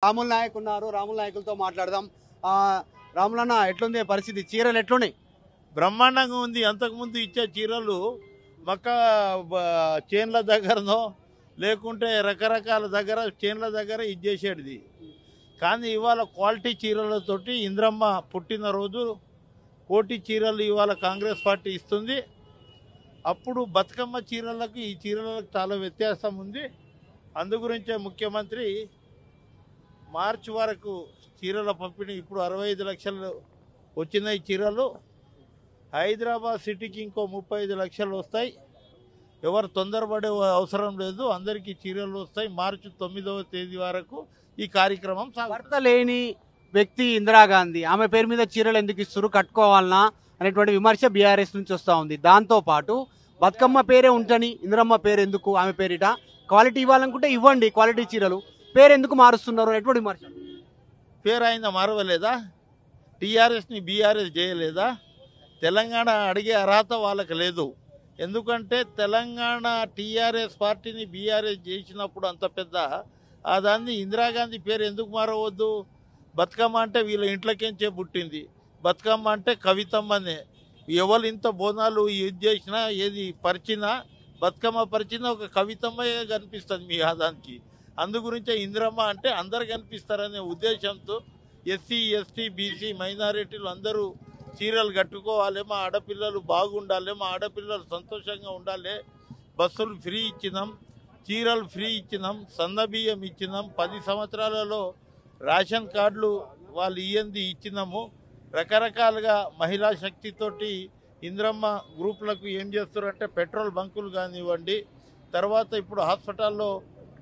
రాముల్ నాయక్ ఉన్నారు. రాముల్ నాయకులతో మాట్లాడదాం. రాములన్న, ఎట్లుంది పరిస్థితి? చీరలు ఎట్లున్నాయి? బ్రహ్మాండంగా ఉంది. అంతకుముందు ఇచ్చే చీరలు మక్క చేన్ల దగ్గరనో లేకుంటే రకరకాల దగ్గర చేన్ల దగ్గర ఇచ్చేసేది. కానీ ఇవాళ క్వాలిటీ చీరలతోటి ఇంద్రమ్మ పుట్టినరోజు కోటి చీరలు ఇవాళ కాంగ్రెస్ పార్టీ ఇస్తుంది. అప్పుడు బతుకమ్మ చీరలకు ఈ చీరలకు చాలా వ్యత్యాసం ఉంది. అందుగురించే ముఖ్యమంత్రి మార్చి వరకు చీరల పంపిణీ, ఇప్పుడు 65 లక్షలు వచ్చినాయి చీరలు. హైదరాబాద్ సిటీకి ఇంకో 35 లక్షలు వస్తాయి. ఎవరు తొందరపడే అవసరం లేదు, అందరికీ చీరలు వస్తాయి. మార్చి 9వ తేదీ వరకు ఈ కార్యక్రమం. భర్త లేని వ్యక్తి ఇందిరాగాంధీ, ఆమె పేరు మీద చీరలు ఎందుకు ఇస్తారు, కట్టుకోవాలన్నా అనేటువంటి విమర్శ బీఆర్ఎస్ నుంచి వస్తూ ఉంది. దాంతోపాటు బతుకమ్మ పేరే ఉంటని ఇందిరమ్మ పేరు ఎందుకు, ఆమె పేరిట క్వాలిటీ ఇవ్వాలనుకుంటే ఇవ్వండి, క్వాలిటీ చీరలు, పేరు ఎందుకు మారుస్తున్నారు అనేటువంటి విమర్శ. పేరు ఆయన మారవలేదా? టీఆర్ఎస్ని బీఆర్ఎస్ చేయలేదా? తెలంగాణ అడిగే అర్హత వాళ్ళకి లేదు. ఎందుకంటే తెలంగాణ టీఆర్ఎస్ పార్టీని బీఆర్ఎస్ చేసినప్పుడు అంత పెద్ద దాన్ని ఇందిరాగాంధీ పేరు ఎందుకు మారవద్దు? బతుకమ్మ అంటే వీళ్ళ ఇంట్లోకించే పుట్టింది. బతుకమ్మ అంటే కవితమ్మనే. ఎవరు ఇంత బోనాలు ఇది చేసినా, ఏది పరిచినా, బతుకమ్మ పరిచినా ఒక కవితమ్మే కనిపిస్తుంది మీ దానికి. అందుగురించే ఇందిరమ్మ అంటే అందరు కనిపిస్తారనే ఉద్దేశంతో ఎస్సీ, ఎస్టీ, బీసీ, మైనారిటీలు అందరూ చీరలు కట్టుకోవాలి, మా ఆడపిల్లలు బాగుండాలి, మా ఆడపిల్లలు సంతోషంగా ఉండాలి. బస్సులు ఫ్రీ ఇచ్చినాం, చీరలు ఫ్రీ ఇచ్చినాం, సన్నబియ్యం ఇచ్చినాం, 10 సంవత్సరాలలో రేషన్ కార్డులు వాళ్ళు ఇయ్యంది ఇచ్చినాము. రకరకాలుగా మహిళా శక్తితోటి ఇంద్రమ్మ గ్రూపులకు ఏం చేస్తారంటే పెట్రోల్ బంకులు కానివ్వండి, తర్వాత ఇప్పుడు హాస్పిటల్లో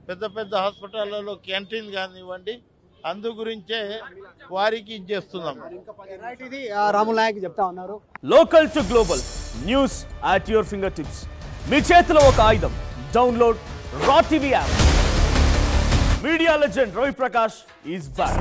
పెద్ద పెద్ద హాస్పిటళ్లలో క్యాంటీన్ కానివ్వండి, అందు గురించే వారికి ఇచ్చేస్తున్నాం. ఇది రాముల్ నాయక్ చెప్తా ఉన్నారు. Local to global news at your finger tips. మీ చేతిలో ఒక ఆయుధం. Download Raw TV app. Media legend Ravi Prakash is back.